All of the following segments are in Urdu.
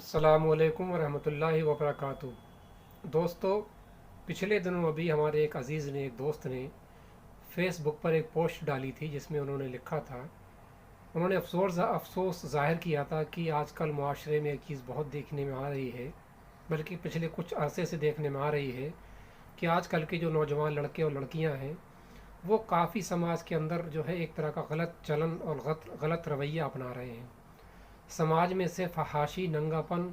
السلام علیکم ورحمۃ اللہ وبرکاتہ۔ دوستو، پچھلے دنوں ابھی ہمارے ایک عزیز نے، ایک دوست نے فیس بک پر ایک پوسٹ ڈالی تھی جس میں انہوں نے لکھا تھا، انہوں نے افسوس ظاہر کیا تھا کہ آج کل معاشرے میں ایک چیز بہت دیکھنے میں آ رہی ہے، بلکہ پچھلے کچھ عرصے سے دیکھنے میں آ رہی ہے کہ آج کل کے جو نوجوان لڑکے اور لڑکیاں ہیں وہ کافی سماج کے اندر جو ہے ایک طرح کا غلط چلن اور غلط رویہ اپنا رہے ہیں۔ سماج میں سے فحاشی، ننگا پن،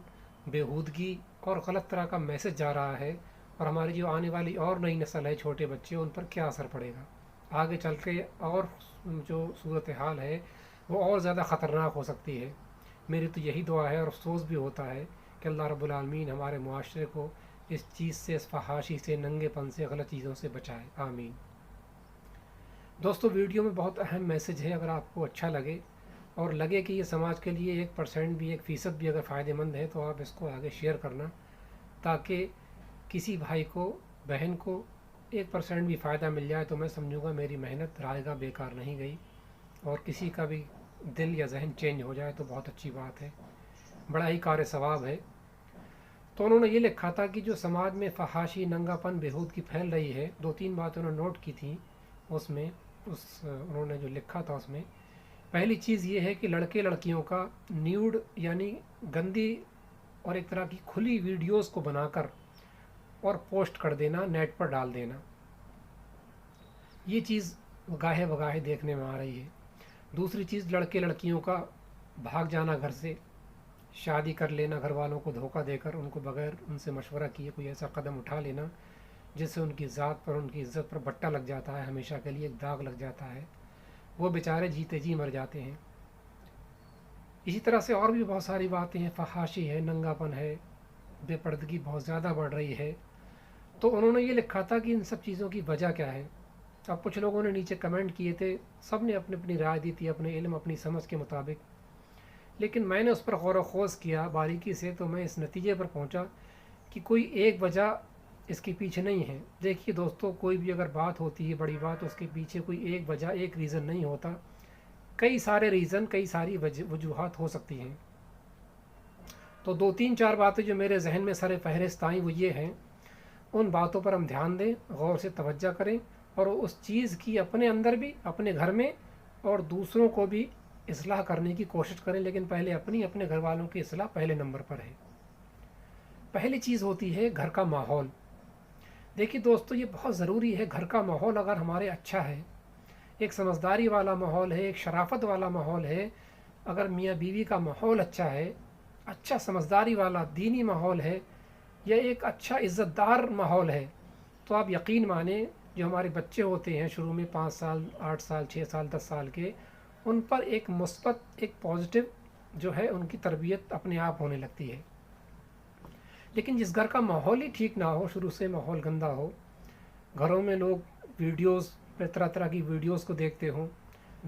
بیہودگی اور غلط طرح کا میسج جا رہا ہے، اور ہماری جو آنے والی اور نئی نسل ہے، چھوٹے بچے، ان پر کیا اثر پڑے گا آگے چل کے، اور جو صورتحال ہے وہ اور زیادہ خطرناک ہو سکتی ہے۔ میری تو یہی دعا ہے اور افسوس بھی ہوتا ہے کہ اللہ رب العالمین ہمارے معاشرے کو اس چیز سے، اس فحاشی سے، ننگے پن سے، غلط چیزوں سے بچائے، آمین۔ دوستو، ویڈیو میں بہت اہم میسج ہے، اگر آپ کو اچھا لگے اور لگے کہ یہ سماج کے لیے 1% بھی، 1% بھی اگر فائدہ مند ہے تو آپ اس کو آگے شیئر کرنا، تاکہ کسی بھائی کو، بہن کو 1% بھی فائدہ مل جائے تو میں سمجھوں گا میری محنت رائے گاہ بیکار نہیں گئی، اور کسی کا بھی دل یا ذہن چینج ہو جائے تو بہت اچھی بات ہے، بڑا ہی کار ثواب ہے۔ تو انہوں نے یہ لکھا تھا کہ جو سماج میں فحاشی، ننگا پن، بیہودگی پھیل رہی ہے، 2-3 باتیں انہوں نے نوٹ کی تھیں اس میں، انہوں نے جو لکھا تھا اس میں پہلی چیز یہ ہے کہ لڑکے لڑکیوں کا نیوڈ یعنی گندی اور ایک طرح کی کھلی ویڈیوز کو بنا کر اور پوسٹ کر دینا، نیٹ پر ڈال دینا، یہ چیز گاہے بگاہے دیکھنے میں آ رہی ہے۔ دوسری چیز، لڑکے لڑکیوں کا بھاگ جانا گھر سے، شادی کر لینا، گھر والوں کو دھوکہ دے کر، ان کو بغیر ان سے مشورہ کیے کوئی ایسا قدم اٹھا لینا جس سے ان کی ذات پر، ان کی عزت پر بٹا لگ جاتا ہے، ہمیشہ کے لیے ایک داغ لگ جاتا ہے، وہ بیچارے جیتے جی مر جاتے ہیں۔ اسی طرح سے اور بھی بہت ساری باتیں ہیں، فحاشی ہے، ننگا پن ہے، بے پردگی بہت زیادہ بڑھ رہی ہے۔ تو انہوں نے یہ لکھا تھا کہ ان سب چیزوں کی وجہ کیا ہے۔ اب کچھ لوگوں نے نیچے کمنٹ کیے تھے، سب نے اپنی اپنی رائے دی تھی، اپنے علم، اپنی سمجھ کے مطابق، لیکن میں نے اس پر غور و خوض کیا باریکی سے، تو میں اس نتیجے پر پہنچا کہ کوئی ایک وجہ اس کے پیچھے نہیں ہے۔ دیکھیے دوستو، کوئی بھی اگر بات ہوتی ہے بڑی بات، اس کے پیچھے کوئی ایک وجہ، ایک ریزن نہیں ہوتا، کئی سارے ریزن، کئی ساری وجوہات ہو سکتی ہیں۔ تو 2-3-4 باتیں جو میرے ذہن میں سر فہرست آئیں وہ یہ ہیں، ان باتوں پر ہم دھیان دیں، غور سے توجہ کریں، اور اس چیز کی اپنے اندر بھی، اپنے گھر میں اور دوسروں کو بھی اصلاح کرنے کی کوشش کریں، لیکن پہلے اپنے گھر والوں کی اصلاح پہلے نمبر پر ہے۔ پہلی چیز ہوتی ہے گھر کا ماحول۔ دیکھیے دوستو، یہ بہت ضروری ہے، گھر کا ماحول اگر ہمارے اچھا ہے، ایک سمجھداری والا ماحول ہے، ایک شرافت والا ماحول ہے، اگر میاں بیوی کا ماحول اچھا ہے، اچھا سمجھداری والا دینی ماحول ہے، یا ایک اچھا عزت دار ماحول ہے، تو آپ یقین مانیں جو ہمارے بچے ہوتے ہیں شروع میں 5 سال، 8 سال، 6 سال، 10 سال کے، ان پر ایک مثبت، ایک پازیٹیو جو ہے ان کی تربیت اپنے آپ ہونے لگتی ہے۔ لیکن جس گھر کا ماحول ہی ٹھیک نہ ہو، شروع سے ماحول گندا ہو، گھروں میں لوگ ویڈیوز پہ، طرح طرح کی ویڈیوز کو دیکھتے ہوں،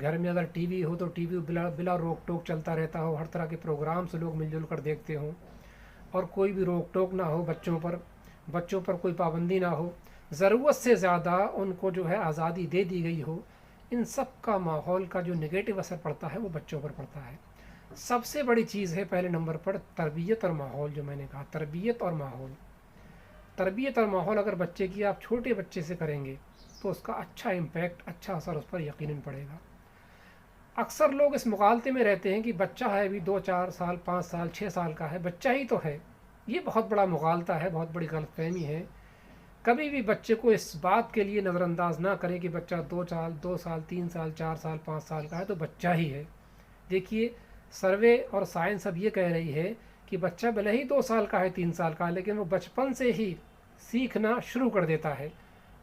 گھر میں اگر ٹی وی ہو تو ٹی وی بلا روک ٹوک چلتا رہتا ہو، ہر طرح کے پروگرام سے لوگ مل جل کر دیکھتے ہوں، اور کوئی بھی روک ٹوک نہ ہو بچوں پر کوئی پابندی نہ ہو، ضرورت سے زیادہ ان کو جو ہے آزادی دے دی گئی ہو، ان سب کا ماحول کا جو نگیٹو اثر پڑتا ہے وہ بچوں پر پڑتا ہے۔ سب سے بڑی چیز ہے پہلے نمبر پر تربیت اور ماحول، جو میں نے کہا تربیت اور ماحول۔ تربیت اور ماحول اگر بچے کی آپ چھوٹے بچے سے کریں گے تو اس کا اچھا امپیکٹ، اچھا اثر اس پر یقیناً پڑے گا۔ اکثر لوگ اس مغالطے میں رہتے ہیں کہ بچہ ہے ابھی 2-4 سال، 5 سال، 6 سال کا ہے، بچہ ہی تو ہے، یہ بہت بڑا مغالطہ ہے، بہت بڑی غلط فہمی ہے۔ کبھی بھی بچے کو اس بات کے لیے نظر انداز نہ کریں کہ بچہ 2 سال، 3 سال، 4 سال، 5 سال کا ہے تو بچہ ہی ہے۔ دیکھیے، سروے اور سائنس اب یہ کہہ رہی ہے کہ بچہ بھلے ہی 2 سال کا ہے، 3 سال کا ہے، لیکن وہ بچپن سے ہی سیکھنا شروع کر دیتا ہے،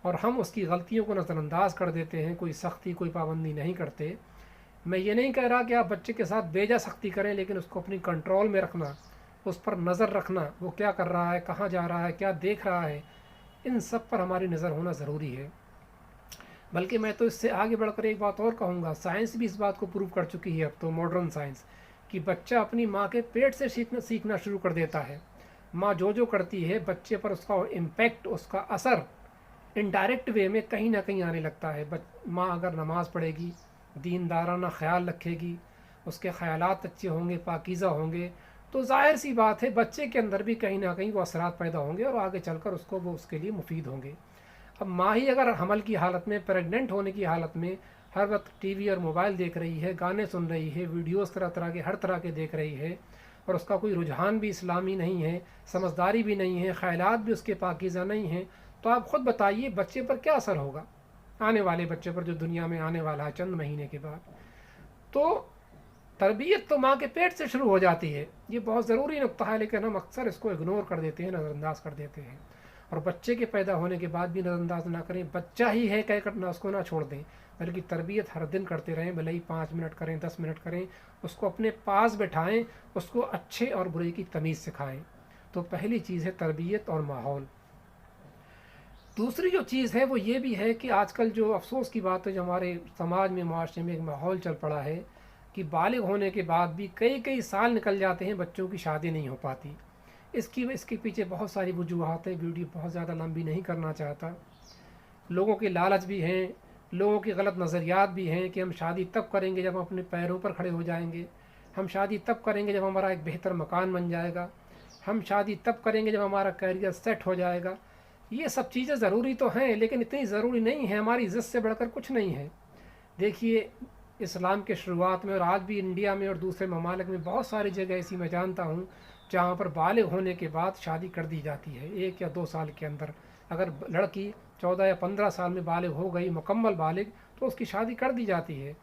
اور ہم اس کی غلطیوں کو نظر انداز کر دیتے ہیں، کوئی سختی، کوئی پابندی نہیں کرتے۔ میں یہ نہیں کہہ رہا کہ آپ بچے کے ساتھ بیجا سختی کریں، لیکن اس کو اپنی کنٹرول میں رکھنا، اس پر نظر رکھنا، وہ کیا کر رہا ہے، کہاں جا رہا ہے، کیا دیکھ رہا ہے، ان سب پر ہماری نظر ہونا ضروری ہے۔ بلکہ میں تو اس سے آگے بڑھ کر ایک بات اور کہوں گا، سائنس بھی اس بات کو پروو کر چکی ہے اب تو، ماڈرن سائنس، کہ بچہ اپنی ماں کے پیٹ سے سیکھنا شروع کر دیتا ہے۔ ماں جو کرتی ہے بچے پر اس کا امپیکٹ، اس کا اثر انڈائریکٹ وے میں کہیں نہ کہیں آنے لگتا ہے۔ ماں اگر نماز پڑھے گی، دیندارانہ خیال رکھے گی، اس کے خیالات اچھے ہوں گے، پاکیزہ ہوں گے، تو ظاہر سی بات ہے بچے کے اندر بھی کہیں نہ کہیں وہ اثرات پیدا ہوں گے اور آگے چل کر وہ اس کے لیے مفید ہوں گے۔ اب ماں ہی اگر حمل کی حالت میں، پریگننٹ ہونے کی حالت میں ہر وقت ٹی وی اور موبائل دیکھ رہی ہے، گانے سن رہی ہے، ویڈیوز طرح طرح کے ہر طرح کے دیکھ رہی ہے، اور اس کا کوئی رجحان بھی اسلامی نہیں ہے، سمجھداری بھی نہیں ہے، خیالات بھی اس کے پاکیزہ نہیں ہیں، تو آپ خود بتائیے بچے پر کیا اثر ہوگا، آنے والے بچے پر جو دنیا میں آنے والا ہے چند مہینے کے بعد۔ تو تربیت تو ماں کے پیٹ سے شروع ہو جاتی ہے، یہ بہت ضروری نقطہ ہے، لیکن ہم اکثر اس کو اگنور کر دیتے ہیں، نظر انداز کر دیتے ہیں، اور بچے کے پیدا ہونے کے بعد بھی نظر انداز نہ کریں، بچہ ہی ہے کہہ کر نہ اس کو نہ چھوڑ دیں، بلکہ تربیت ہر دن کرتے رہیں، بھلے ہی 5 منٹ کریں، 10 منٹ کریں، اس کو اپنے پاس بٹھائیں، اس کو اچھے اور برے کی تمیز سکھائیں۔ تو پہلی چیز ہے تربیت اور ماحول۔ دوسری جو چیز ہے وہ یہ بھی ہے کہ آج کل جو افسوس کی بات ہے، جو ہمارے سماج میں، معاشرے میں ایک ماحول چل پڑا ہے کہ بالغ ہونے کے بعد بھی کئی کئی سال نکل جاتے ہیں، بچوں کی شادی نہیں ہو پاتی۔ اس کے پیچھے بہت ساری وجوہات ہیں، ویڈیو بہت زیادہ لمبی نہیں کرنا چاہتا۔ لوگوں کے لالچ بھی ہیں، لوگوں کے غلط نظریات بھی ہیں کہ ہم شادی تب کریں گے جب ہم اپنے پیروں پر کھڑے ہو جائیں گے، ہم شادی تب کریں گے جب ہمارا ایک بہتر مکان بن جائے گا، ہم شادی تب کریں گے جب ہمارا کیریئر سیٹ ہو جائے گا۔ یہ سب چیزیں ضروری تو ہیں، لیکن اتنی ضروری نہیں ہیں، ہماری عزت سے بڑھ کر کچھ نہیں ہے۔ دیکھیے اسلام کے شروعات میں، اور آج بھی انڈیا میں اور دوسرے ممالک میں بہت ساری جگہ ایسی میں جانتا ہوں جہاں پر بالغ ہونے کے بعد شادی کر دی جاتی ہے 1 یا 2 سال کے اندر۔ اگر لڑکی 14 یا 15 سال میں بالغ ہو گئی، مکمل بالغ، تو اس کی شادی کر دی جاتی ہے۔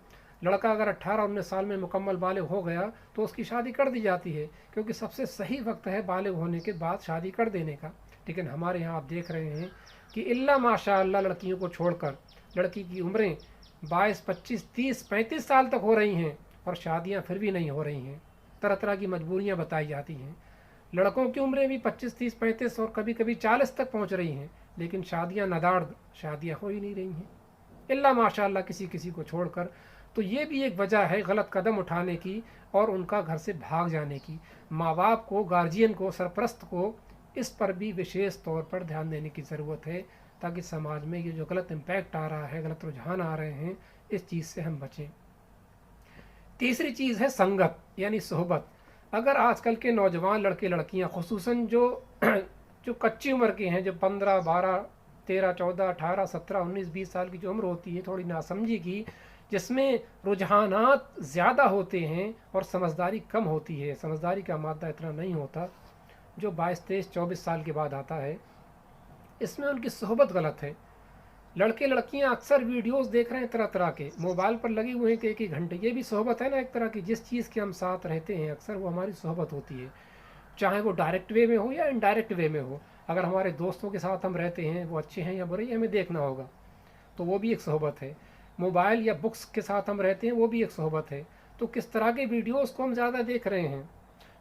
لڑکا اگر 18 19 سال میں مکمل بالغ ہو گیا تو اس کی شادی کر دی جاتی ہے، کیونکہ سب سے صحیح وقت ہے بالغ ہونے کے بعد شادی کر دینے کا۔ لیکن ہمارے یہاں آپ دیکھ رہے ہیں کہ الا ماشاء اللہ لڑکیوں کو چھوڑ کر لڑکی کی عمریں 22 25 30 35 سال تک ہو رہی ہیں، اور شادیاں پھر بھی نہیں ہو رہی ہیں۔ طرح طرح کی مجبوریاں بتائی جاتی ہیں۔ لڑکوں کی عمریں بھی 25 30 35 اور کبھی کبھی 40 تک پہنچ رہی ہیں، لیکن شادیاں نداڑ شادیاں ہو ہی نہیں رہی ہیں، الا ماشاء اللہ کسی کسی کو چھوڑ کر۔ تو یہ بھی ایک وجہ ہے غلط قدم اٹھانے کی اور ان کا گھر سے بھاگ جانے کی۔ ماں باپ کو، گارجین کو، سرپرست کو اس پر بھی وشیش طور پر دھیان دینے کی ضرورت ہے، تاکہ سماج میں یہ جو غلط امپیکٹ آ رہا ہے، غلط رجحان آ رہے ہیں، اس چیز سے ہم بچیں۔ تیسری چیز ہے سنگت، یعنی صحبت۔ اگر آج کل کے نوجوان لڑکے لڑکیاں، خصوصاً جو کچی عمر کے ہیں، جو 15 12 13 14 18 17 19 20 سال کی جو عمر ہوتی ہے، تھوڑی ناسمجھی کی، جس میں رجحانات زیادہ ہوتے ہیں اور سمجھداری کم ہوتی ہے، سمجھداری کا مادہ اتنا نہیں ہوتا جو 22 23 24 سال کے بعد آتا ہے، اس میں ان کی صحبت غلط ہے۔ لڑکے لڑکیاں اکثر ویڈیوز دیکھ رہے ہیں طرح طرح کے، موبائل پر لگے ہوئے ہیں کہ 1 1 گھنٹے، یہ بھی صحبت ہے نا ایک طرح کی۔ جس چیز کے ہم ساتھ رہتے ہیں اکثر وہ ہماری صحبت ہوتی ہے، چاہے وہ ڈائریکٹ وے میں ہو یا انڈائریکٹ وے میں ہو۔ اگر ہمارے دوستوں کے ساتھ ہم رہتے ہیں، وہ اچھے ہیں یا برے، ہمیں دیکھنا ہوگا، تو وہ بھی ایک صحبت ہے۔ موبائل یا بکس کے ساتھ ہم رہتے ہیں، وہ بھی ایک صحبت ہے۔ تو کس طرح کے ویڈیوز کو ہم زیادہ دیکھ رہے ہیں،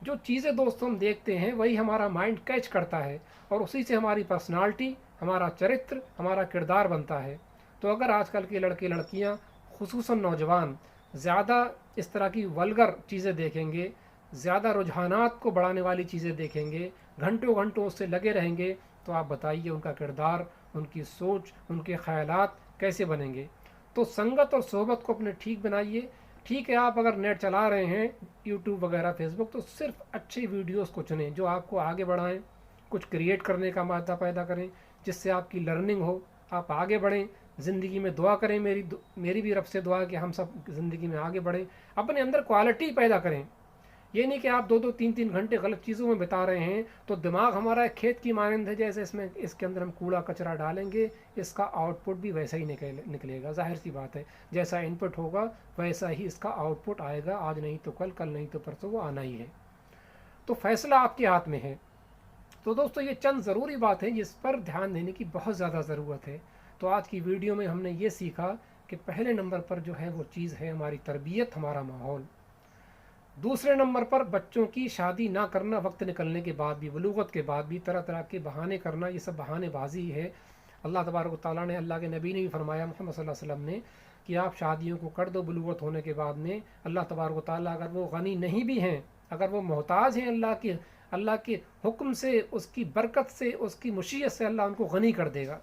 جو چیزیں دوستوں ہم دیکھتے ہیں وہی ہمارا مائنڈ کیچ کرتا ہے، اور اسی سے ہماری پرسنالٹی، ہمارا چرتر، ہمارا کردار بنتا ہے۔ تو اگر آج کل کے لڑکے لڑکیاں، خصوصاً نوجوان، زیادہ اس طرح کی ولگر چیزیں دیکھیں گے، زیادہ رجحانات کو بڑھانے والی چیزیں دیکھیں گے، گھنٹوں گھنٹوں اس سے لگے رہیں گے، تو آپ بتائیے ان کا کردار، ان کی سوچ، ان کے خیالات کیسے بنیں گے؟ تو سنگت اور صحبت کو اپنے ٹھیک بنائیے۔ ٹھیک ہے، آپ اگر نیٹ چلا رہے ہیں، یوٹیوب وغیرہ، فیس بک، تو صرف اچھی ویڈیوز کو چنیں جو آپ کو آگے بڑھائیں، کچھ کریٹ کرنے کا مادہ پیدا کریں، جس سے آپ کی لرننگ ہو، آپ آگے بڑھیں۔ زندگی میں دعا کریں، میری بھی رب سے دعا ہے کہ ہم سب زندگی میں آگے بڑھیں، اپنے اندر کوالٹی پیدا کریں۔ یہ نہیں کہ آپ 2 2 3 3 گھنٹے غلط چیزوں میں بتا رہے ہیں، تو دماغ ہمارا ایک کھیت کی مانند ہے، جیسے اس کے اندر ہم کوڑا کچرا ڈالیں گے، اس کا آؤٹ پٹ بھی ویسا ہی نکلے گا۔ ظاہر سی بات ہے، جیسا ان پٹ ہوگا ویسا ہی اس کا آؤٹ پٹ آئے گا، آج نہیں تو کل، کل نہیں تو پرسوں وہ آنا ہی ہے۔ تو فیصلہ آپ کے ہاتھ میں ہے۔ تو دوستو یہ چند ضروری بات ہے جس پر دھیان دینے کی بہت زیادہ ضرورت ہے۔ تو آج کی ویڈیو میں ہم نے یہ سیکھا کہ پہلے نمبر پر جو ہے وہ چیز ہے ہماری تربیت، ہمارا ماحول۔ دوسرے نمبر پر بچوں کی شادی نہ کرنا، وقت نکلنے کے بعد بھی، بلوغت کے بعد بھی طرح طرح کے بہانے کرنا، یہ سب بہانے بازی ہے۔ اللہ تبارک و تعالیٰ نے، اللہ کے نبی نے بھی فرمایا، محمد صلی اللہ علیہ وسلم نے، کہ آپ شادیوں کو کر دو بلوغت ہونے کے بعد میں۔ اللہ تبارک و تعالیٰ اگر وہ غنی نہیں بھی ہیں، اگر وہ محتاج ہیں اللہ کے حکم سے، اس کی برکت سے، اس کی مشیت سے اللہ ان کو غنی کر دے گا۔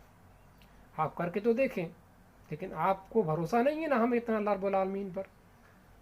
آپ کر کے تو دیکھیں، لیکن آپ کو بھروسہ نہیں ہے نا ہمیں اتنا اللہ رب العالمین پر۔